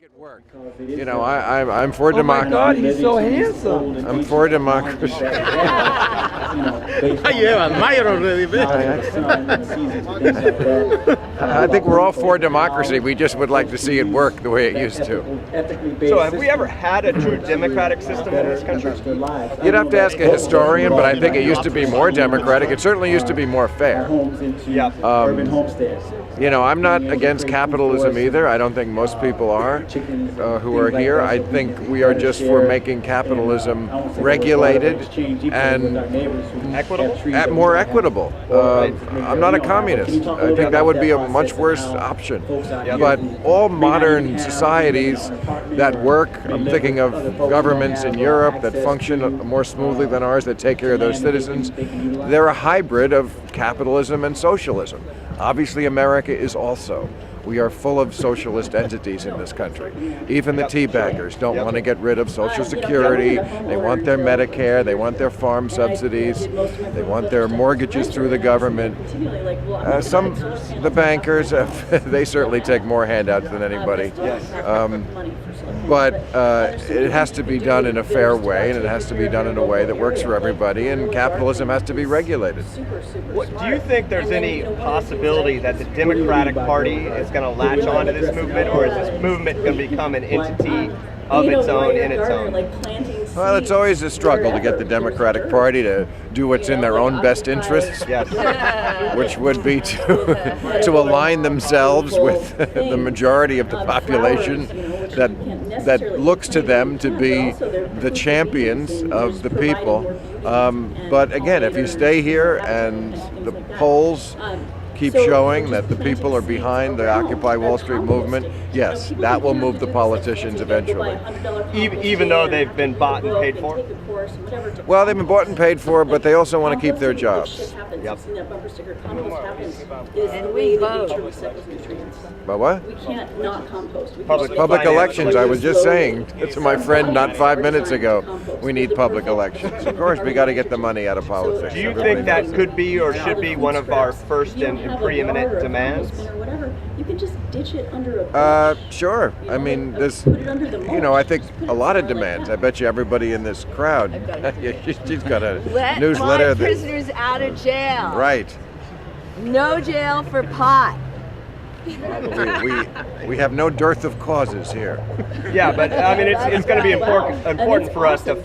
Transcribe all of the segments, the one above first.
it work. You know, I'm for democracy. Oh my God, he's so handsome. I'm for democracy. You have a Maher already, I think we're all for democracy. We just would like to see it work the way it used to. So have we ever had a true democratic system in this country? You'd have to ask a historian, but I think it used to be more democratic. It certainly used to be more fair. Yeah. You know, I'm not against capitalism either. I don't think most people are who are here. I think we are just for making capitalism regulated and more equitable. I'm not a communist. I think that would be a much worse option. But all modern societies that work, I'm thinking of governments in Europe that function more smoothly than ours, that take care of their citizens, they're a hybrid of capitalism and socialism. Obviously, America is also. We are full of socialist entities in this country. Even the tea baggers don't want to get rid of Social Security. They want their Medicare. They want their farm subsidies. They want their mortgages through the government. The bankers, they certainly take more handouts than anybody. But it has to be done in a fair way, and it has to be done in a way that works for everybody, and capitalism has to be regulated. Do you think there's any possibility that the Democratic Party is going to latch onto this movement, or is this movement going to become an entity of its own, in its own? Well, it's always a struggle to get the Democratic Party to do what's in their own best interests, which would be to align themselves with the majority of the population that looks to them to be the champions of the people. But again, if you stay here and the polls keep showing that the people are behind the Occupy Wall Street movement, yes, that will move the politicians eventually. Even though they've been bought and paid for? Well, they've been bought and paid for, but they also want to keep their jobs. Yep. And we vote. But what? We can't not compost. Public elections, I was just saying to my friend not 5 minutes ago, we need public elections. Of course, we got to get the money out of politics. Do you think that could be or should be one of our first and preeminent demands? You can just ditch it under a sure. I mean, there's, you know, I think a lot of demands. I bet you everybody in this crowd, she's got a newsletter. Let prisoners out of jail. Right. No jail for pot. We have no dearth of causes here. Yeah, but I mean, it's going to be important for us to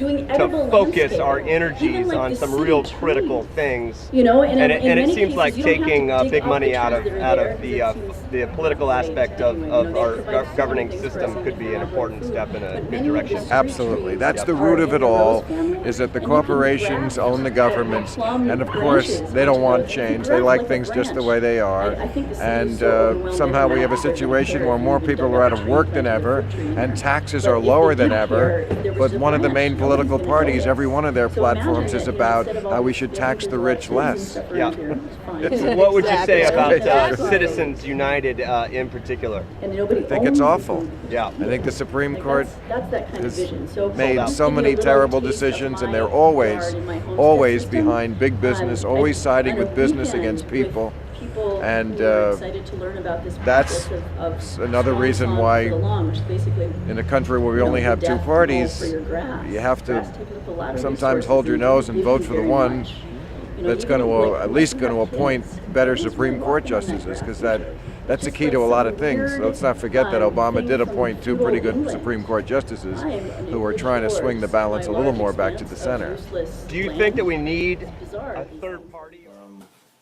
focus our energies on some real critical things. You know, and it seems like taking big money out of the political aspect of our governing system could be an important step in a good direction. Absolutely. That's the root of it all, is that the corporations own the governments, and of course they don't want change. They like things just the way they are. And somehow we have a situation where more people are out of work than ever, and taxes are lower than ever, but one of the main political parties, every one of their platforms is about how we should tax the rich less. Yeah. What would you say about Citizens United in particular? I think it's awful. Yeah. I think the Supreme Court has made so many terrible decisions, and they're always behind big business, always siding with business against people. And that's another reason why in a country where we only have two parties, you have to sometimes hold your nose and vote for the one that's going to at least going to appoint better Supreme Court justices, because that's the key to a lot of things. Let's not forget that Obama did appoint two pretty good Supreme Court justices who are trying to swing the balance a little more back to the center. Do you think that we need a third party?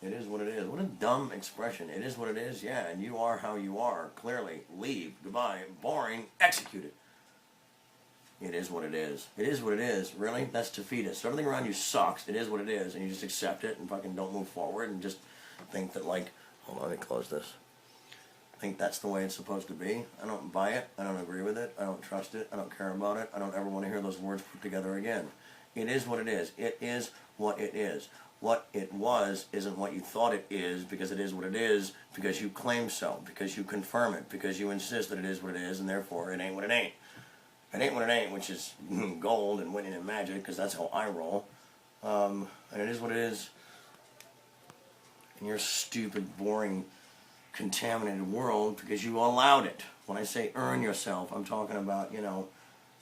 It is what it is. What a dumb expression. It is what it is, yeah, and you are how you are. Clearly. Leave. Goodbye. Boring. Execute it. It is what it is. It is what it is. Really? That's defeatist. Everything around you sucks. It is what it is, and you just accept it and fucking don't move forward and just think that, like, hold on, let me close this. I think that's the way it's supposed to be. I don't buy it. I don't agree with it. I don't trust it. I don't care about it. I don't ever want to hear those words put together again. It is what it is. It is what it is. What it was isn't what you thought it is, because it is what it is, because you claim so, because you confirm it, because you insist that it is what it is, and therefore it ain't what it ain't. It ain't what it ain't, which is gold and winning and magic, because that's how I roll. And it is what it is in your stupid, boring, contaminated world, because you allowed it. When I say earn yourself, I'm talking about, you know,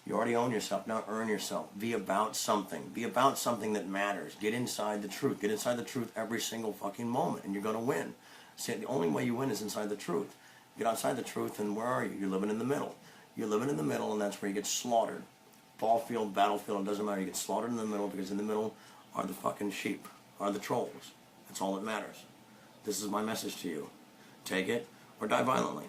you already own yourself. Now earn yourself. Be about something. Be about something that matters. Get inside the truth. Get inside the truth every single fucking moment, and you're going to win. See, the only way you win is inside the truth. Get outside the truth, and where are you? You're living in the middle. You're living in the middle, and that's where you get slaughtered. Ball field, battlefield, it doesn't matter. You get slaughtered in the middle, because in the middle are the fucking sheep, are the trolls. That's all that matters. This is my message to you. Take it or die violently.